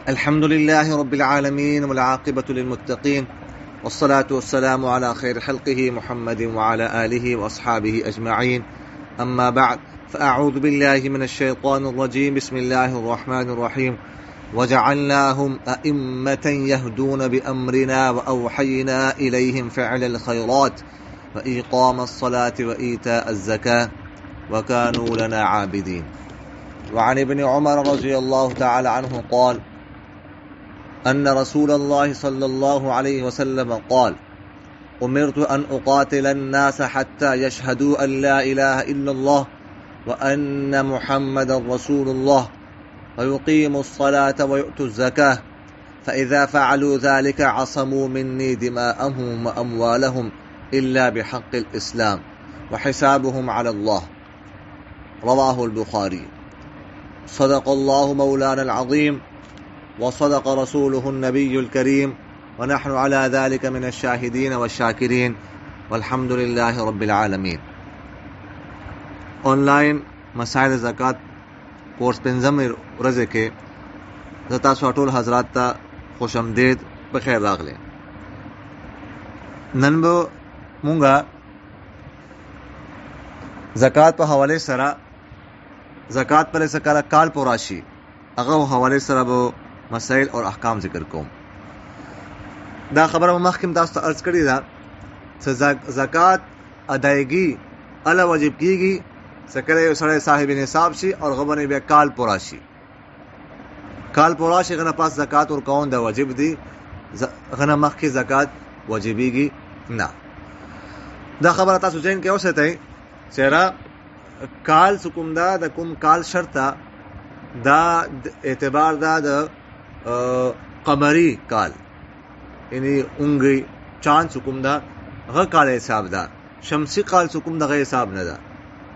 अल्हम्दुलिल्लाहि रब्बिल आलमीन वल आक़िबतु लिल मुत्तक़ीन वस्सलातु वस्सलामु अला खैर खल्क़िही मुहम्मदिन व अला आलिहि व अस्हाबिहि अजमईन अम्मा बअद फ़अऊज़ु बिल्लाहि मिनश शैतानिर रजीम बिस्मिल्लाहिर रहमानिर रहीम वजअलनाहुम अइम्मतन यहदून बिअम्रिना व अवहयना इलैहिम फ़अलल खैरात व इक़ामस सलाति व ईताअज़ ज़कात व कानू लना आबिदीन। वअन इब्न उमर रज़ियल्लाहु तआला अन्हु क़ाल अन्न रसूलल्लाहि सल्लल्लाहु अलैहि वसल्लम क़ाल उमिरतु अन उक़ातिल अन्नास हत्ता यशहदू अन ला इलाहा इल्लल्लाह व अन्न मुहम्मदर रसूलुल्लाह व युक़ीमुस सलाता व युअतुज़ ज़काह फ़इज़ा फ़अलू ज़ालिका असमू मिन्नी दिमाअहुम व अमवालहुम इल्ला बिहक़्क़िल इस्लाम व हिसाबुहुम अलल्लाह। रवाहुल बुखारी। सदक़ल्लाहु मौलाना अल-अज़ीम व सदक़ रसूलुहुन नबियुल करीम व नहनु अला ज़ालिका मिनश शाहिदीन व शाकिरीन वल्हम्दुलिल्लाहि रब्बिल आलमीन। ऑनलाइन मसाइल ज़कात कोर्स पंजम रज़े के ज़ता स्वाटोल हज़रात ता खुशमदीद बखैर रागले। नन बो मुंगा ज़कात पर हवाले सरा ज़कात पर सकरा काल पोराशी अगर हवाले सरा बो मसाइल और अहकाम जिक्र को दा खबर मखिम दास्त अर्ज करी दा ज़कात अदायगी अला वाजिब कीगी सकरे सड़े साहिब निसाब शी और गबन बे काल पोराशी गना पास ज़कात और कौन दा वाजिब दी गना मखी ज़कात वाजिबीगी ना दा खबर ता सुजैन के औसे तई चेहरा काल सुकुमदा दा कुम काल शर्ता दा एतबार दा कमरी काल यानी उंगी चांद सुकुमदा ग काल हिसाब दा शमसी काल सुकुमदा ग हिसाब न दा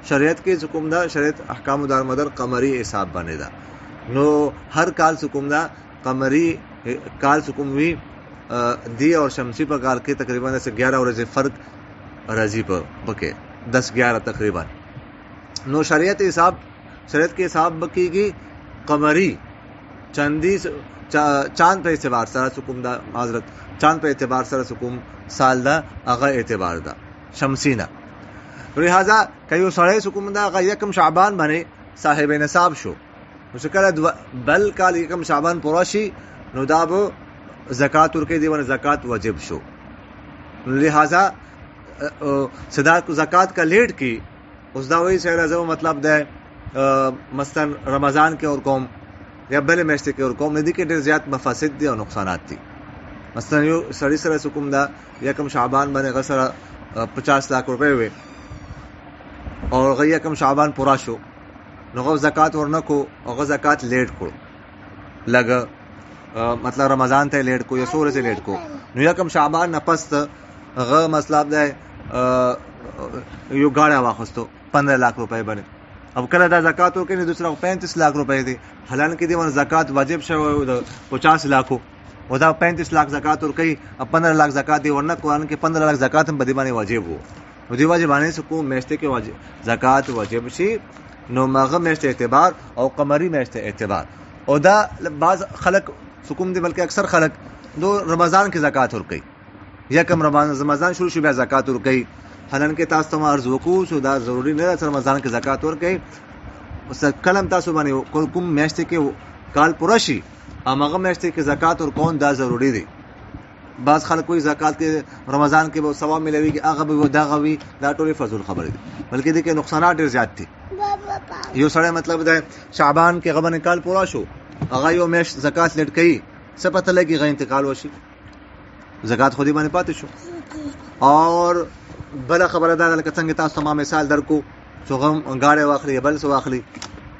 शरीयत के सुकुमदा शरीयत अहकाम दार मदर कमरी हिसाब बने दा नो हर काल सुकुमदा कमरी काल सुकुमवी दी और शमसी पर काल के तकरीबन से 11 और फर्क रजी पर बके 10-11 तकरीबन नो शरीयत के हिसाब बकीगी कमरी चंदी चांद पे एतबार सरा सुकुम दा माजरत चांद पे एतबार सरा सुकुम साल दा अगा एतबार दा शमसीना लिहाजा कई सड़े सुकुम दा अगा यकम शाबान बने साहिब निसाब शो मुशकल बल काल यकम शाबान पुराशी नुदाब ज़कात उरके दीवन ज़कात वाजिब शो। लिहाजा सदा ज़कात का लेट की उस दावी से मतलब दे मसलन रमज़ान के और कौम या बले मैश्ते के और कौम नदी के ज़्यादा मफासिद दी और नुकसानात थी। मसलन यो सड़ी सर सुकुम दा यकम शाबान बने गसरा 50 लाख रुपए हुए और गई यकम शाबान पूरा शो नगो ज़कात और न को और ज़कात लेट को लग मतलब रमज़ान थे लेट को या सोरे से लेट को यकम शाबान नपस्त ग मतलब दे यो गाड़ा वाखस्तो 15 लाख रुपए बने अब कल अदा ज़कात और के दूसरा 35 लाख रुपए थी हालांकि दी ज़कात वाजिब शो 50 लाख हो उदा 35 लाख ज़कात और कई अब 15 लाख ज़कात दी वरना कुरान के 15 लाख ज़कात हम बदीमाने वाजिब हो मुझे वाजिबाने से को मैस्ते के वाजिब ज़कात वाजिब शी नो मग़ मैस्ते एतबार और कमरी मैस्ते एतबार उदा बाज़ खलक सुकुम दी बल्कि अक्सर खलक दो रमज़ान की ज़कात और कई यकम रमज़ान शुरू शुबह ज़कात और कई हालांकि तास तमा अर्ज़ वकूस उदा ज़रूरी नहीं है रमज़ान की ज़कात और कई कलम तासु बने कुम मैस्ते के काल पुरशी अमगम मैस्ते की ज़कात और कौन दा ज़रूरी दी बाज़ खल कोई ज़कात के रमज़ान के वो सवाब मिलेगी कि आगा भी वो दागवी दाटोली फजूल खबर दी बल्कि देखिए नुकसानात ज़्यादा थी यो सड़े मतलब दे शाबान के गबन काल पूरा शो अगा यो मैश ज़कात लेट कई से पता लगी गई इंतकाल वशी ज़कात खुद ही बने पाते शो और बला खबर अदा संगीता तमाम साल दर को जो गम गाड़े वाखली बल से वाखली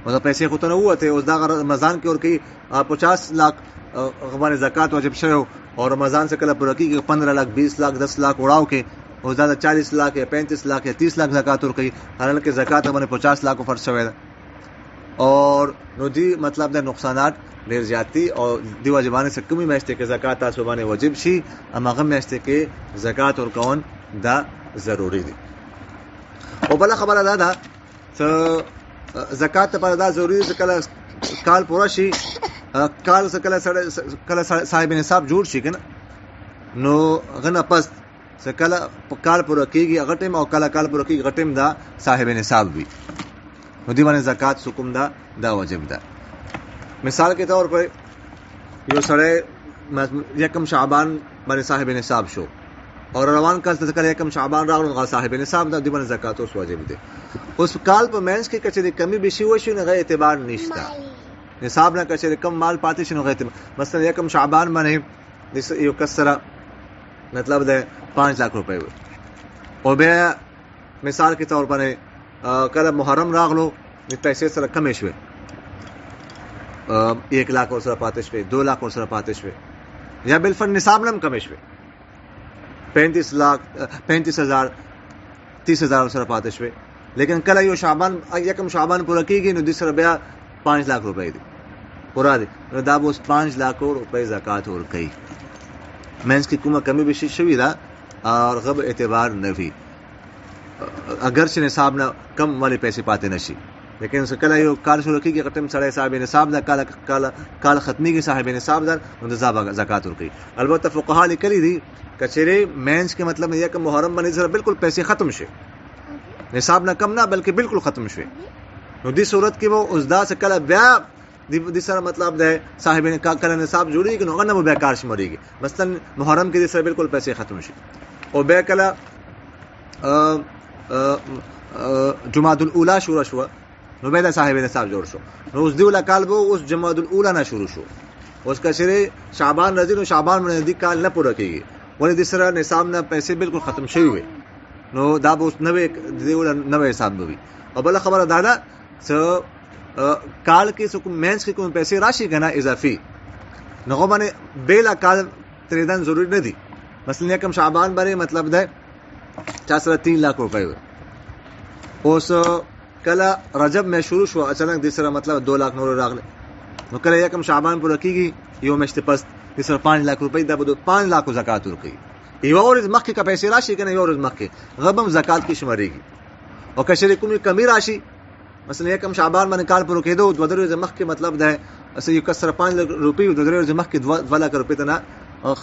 मतलब पैसे खुद न हुए थे उस दाग रमज़ान की और कई 50 लाख गबान ज़कात वाजिब शो और रमज़ान से कल रखी कि 15 लाख 20 लाख 10 लाख उड़ाव के और ज़्यादा 40 लाख या 35 लाख या 30 लाख ज़कात और कई हालांकि ज़कात मैंने 50 लाख को फर्श हुए और नदी मतलब दे नुकसानात ढेर जाती और दीवा जबाने से कमी मैश्ते के ज़कात आसुबाने वाजिब शी अमागम मैश्ते के ज़कात और कौन दा ज़रूरी दी और बला खबर अदा था ज़कात पर अदा ज़रूरी से कल काल पूरा शी کال څه کله صاحب نصاب جوړ شي کنه نو غنه پس څه کله کال پوره کیږي هغه ټیم او کله کال پوره کیږي هغه ټیم دا صاحب نصاب وي نو دی باندې زکات حکم دا واجب ده. مثال کے طور پر یو سړی یکم شعبان باندې صاحب نصاب شو اور روان کال ته کله یکم شعبان راغلو غا صاحب نصاب دا دی باندې زکات اوس واجب ده. اوس کال په مینس کې کچې کمی به شي وشي نه غي اعتبار نشته نصاب نه کچې کم مال پاتې شنو غي مثلا یکم شعبان باندې یو کسره مطلب ده 5 लाख रुपए او بیا مثال کے طور پر کله محرم راغلو د پیسې سره کمې شوې 1 लाख اور سره پاتې شوې 2 लाख اور سره پاتې شوې یا بالفعل نصاب نم کمې شوې 35,000 30,000 اور سره پاتې شوې لیکن کله یو شعبان یکم شعبان پوره کیږي نو د سره بیا 5 लाख रुपए دي پورا دي نو دا اوس 5 लाख रुपए زکات ور کوي مینس کی کومه کمی بشي شوې دا اور غب اعتبار نه وي اگر چې نصاب نه کم والی پیسې پاتې نشي لیکن کله یو کال شروع کیږي ختم سره صاحب نصاب دا کال ختمي کې صاحب نصاب دا نو د زکات ورکړي. البته فقها لیکلي دي کچره مینس کې مطلب یې چې محرم باندې سره بالکل پیسې ختم شي نصاب نه کم نه بلکې بالکل ختم شي نو دې صورت کې وو اوس دا کله بیا د سره مطلب ده صاحب نے کله نصاب جوړیږي نو غنه به کار شمريږي مثلا محرم کې سره بالکل پیسې ختم شي او بیا کله جمعه الاولى شروع شو نو به صاحب نصاب جوړ شو نو اوس دی ولا کال به اوس جمعه الاولى نه شروع شو اوس کشره شعبان راځي نو شعبان باندې د کال نه پوره کیږي ولې د سره نصاب نه پیسې بالکل ختم شوی وي نو دا به اوس نوې حساب وي. او بل خبره دا ده چې کال کې څوک مینس کې کوم پیسې راشي کنه اضافي نو باندې بیل کال تریدان ضروري نه دي مثلا یکم شعبان باندې مطلب ده چا سره 3 लाख रुपए اوس کله رجب میں شروع شو اچانک د سره مطلب 2 लाख نور راغله نو کله یکم شعبان پوره کیږي یو مشته پس د سره 5 लाख रुपए د 5 लाख زکات ورکړي یو ورځ مخکې کا پیسې راشي کنه یو ورځ مخکې غبم زکات کې شماريږي او کشری کومي کمی راشي مثلا یکم شعبان باندې کال پوره کېدو د ورځ مخکې مطلب ده اصل یو کسر 5 लाख रुपए د ورځ مخکې 2 लाख रुपए ته نه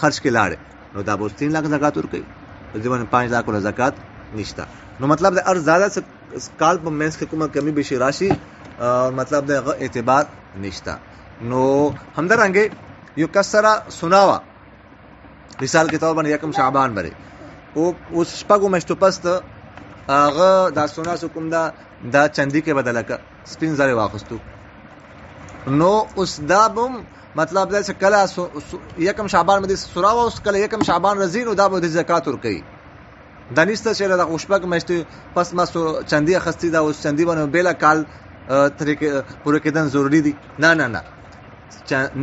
خرج کې لاړ نو دا به 3 लाख زکات ورکړي د دې 5 लाख ور زکات نشته نو مطلب د ارز زیاده کال په مینس کې کومه کمی به شي راشي مطلب د اعتبار نشته نو همدارنګه یو کسره سناوا مثال کے طور پر یکم شعبان بره او اوس شپږو میاشتو پس هغه دا سونا حکم دا چندی کې بدله کا سپین زره واخستو نو اوس دا بم مطلب دا چې کله یکم شعبان باندې سوراوا اوس کله یکم شعبان رزین او دا به زکات ور کوي دانسته چې دا شپږ میاشتو پس ما چندی خستی دا اوس چندی باندې بیل کال طریقې پوره کېدن ضروری دي نه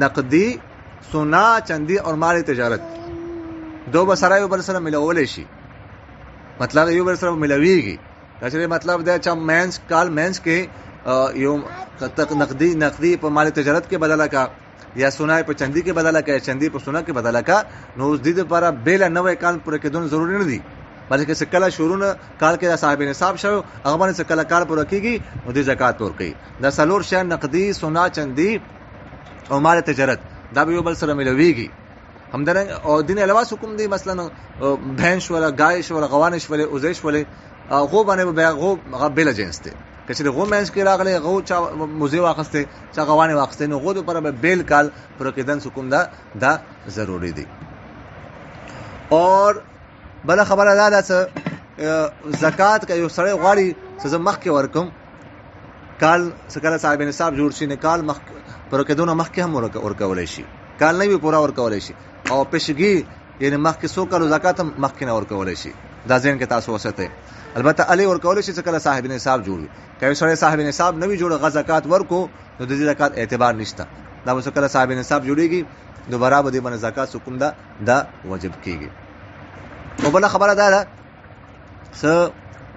نقدی سونا چندی اور مال تجارت دو بسره یو بل سره ملول شي مطلب یو بل سره ملويږي دا چې مطلب دا چې مینس کال مینس کې یو نقدی په مال تجارت کې بدله کا یا سونا په چندی کې بدله کا یا چندی په سونا کې بدله کا نو اوس دې لپاره بیل نوې کال پوره کېدون ضروری نه دي بلکې سکله شروع کال کې صاحب نصاب شو هغه باندې سکله کال پوره کیږي نو د زکات ورکړي دا سلور شی نقدی سونا چندی او مال تجارت دا به یو بل سره ملويږي همدارنګه او دین علاوه حکم دی مثلا بهنش ولا گایش ولا غوانش ولا اوزش ولا غو باندې به غو بل جنس ته کچې غو مینس کې راغله غو چا موزه واخسته چا غوانه واخسته نو غو پر به بیل کال پر کېدن حکم دا ضروری دی. اور بل خبره دا ده زکات کا یو سره غواړي چې مخ کې ورکم کال سکه صاحب نصاب جوړ شي نه کال مخ پر کېدون مخ کې هم ورکول شي کال نه وی پورا ورکول شي او پېشګي یعنی مخ کې سو کالو زکات مخ کې نه ورکول شي دا ځین کې تاسو وسته البته علي ورکول شي چې کله صاحب نصاب جوړ کوي سره صاحب نصاب نه وی جوړ غ زکات ورکو نو د دې زکات اعتبار نشته دا وسو کله صاحب نصاب جوړيږي دوباره به دې باندې زکات حکم دا واجب کیږي. او بل خبره ده س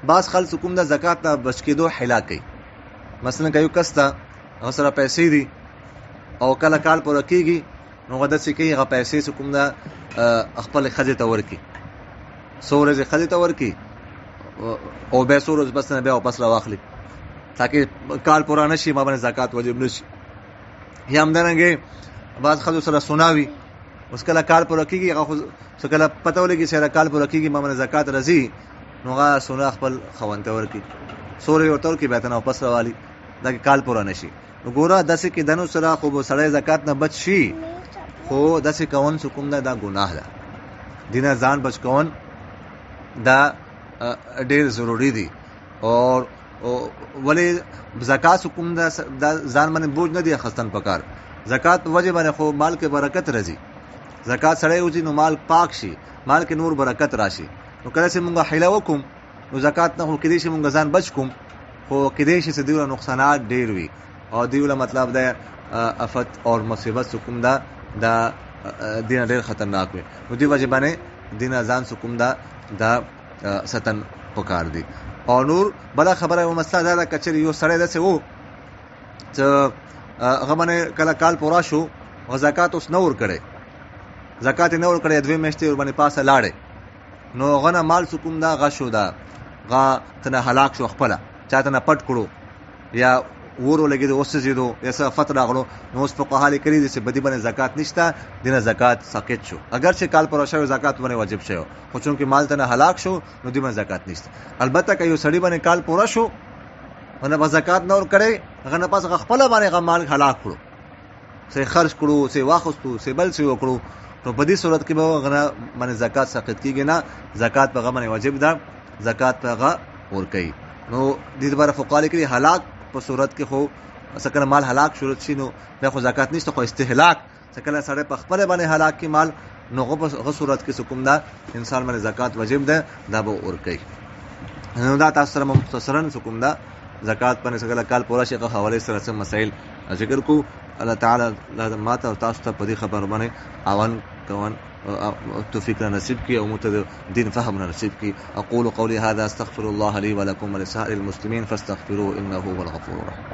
باز خلک حکم دا زکات نه بچ کېدو حلا کوي مثلا کایو کستا سره پیسې دي او کله کال پوره کیږي نو غدا چې کوي هغه پیسې حکم دا خپل خځه ته ورکی سورې خځه ته ورکی او به سورې بس نه به واپس را واخلي تاکي کال پوره نشي ما باندې زکات واجب نشي یا همدارنګه بعض خلکو سره سناوي اوس کله کال پوره کېږي هغه خو څه کله پته ولګي چې کال پوره کېږي ما باندې زکات راځي نو هغه سنا خپل خاوند ته ورکړي سورې ورته ورکړي بیا ته نه واپس راوالي دا کال پوره نه شي نو ګوره داسې کې دنو سره خو به سړی زکات نه بچ شي خو داسې کون څه کوم دا ګناه ده دینه ځان بچ کون دا ډېر ضروري دي اور ولې زکات حکم دا ځان باندې بوج نه دی خستن پکار زکات په وجه باندې خو مال کې برکت راځي زکات سړی وځي نو مال پاک شي مال کې نور برکت راشي نو کله چې مونږه حیله وکم نو زکات نه خو کېدای شي مونږ ځان بچ کوم خو کېدای شي چې دیوله نقصانات ډېر وي او دیوله مطلب دا افت اور مصیبت حکم دا دین ډېر خطرناک وي نو دی وجه باندې دین ځان حکم دا ستن پکار دی او نور بلا خبره او مسله دا کچری یو سړی دسه وو چې هغه باندې کله کال پورا شو او زکات اوس نور کړي زکات نور کړي دوی میاشتې ور باندې پاسه لاړې نو غنه مال سکوم دا غشو دا غا تنه هلاک شو خپل چاته نه پټ کړو یا ورو لګي د اوس زیدو یا څه فتره غلو نو اوس په قحاله کړي چې بدی باندې زکات نشته دینه زکات ساقط شو اگر چې کال پورا شو زکات باندې واجب شو خو چون کې مال تنه هلاک شو نو دې باندې زکات نشته البته که یو سړی باندې کال پورا شو ونه به زکات نور کړي هغه نه پاس خپل باندې مال هلاک کړو سه خرج کړو سه واخستو سه بل سه وکړو نو په دې صورت کې به غنه باندې زکات ساقط کیږي نه زکات په غمنه واجب ده زکات په غا ور کوي نو دې لپاره فقهاء کړي هلاک په صورت کې خو سکه مال هلاک شروع شي نو به خو زکات نشته خو استهلاک سکه سره په خپل باندې هلاک کی مال نو غو صورت کې حکم دا انسان باندې زکات واجب ده دا به ور کوي نو دا تاسو سره مختصرا حکم دا زکات باندې سکه کال پورا شي حواله سره سم مسائل ذکر کو الله تعالی ماته او تاسو ته په دې خبر باندې اون کوان توفيق نصيب کی او مت دین فهم نصیب کی اقول قولي هذا استغفر الله لي ولكم ولسائر المسلمين فاستغفروه انه هو الغفور الرحيم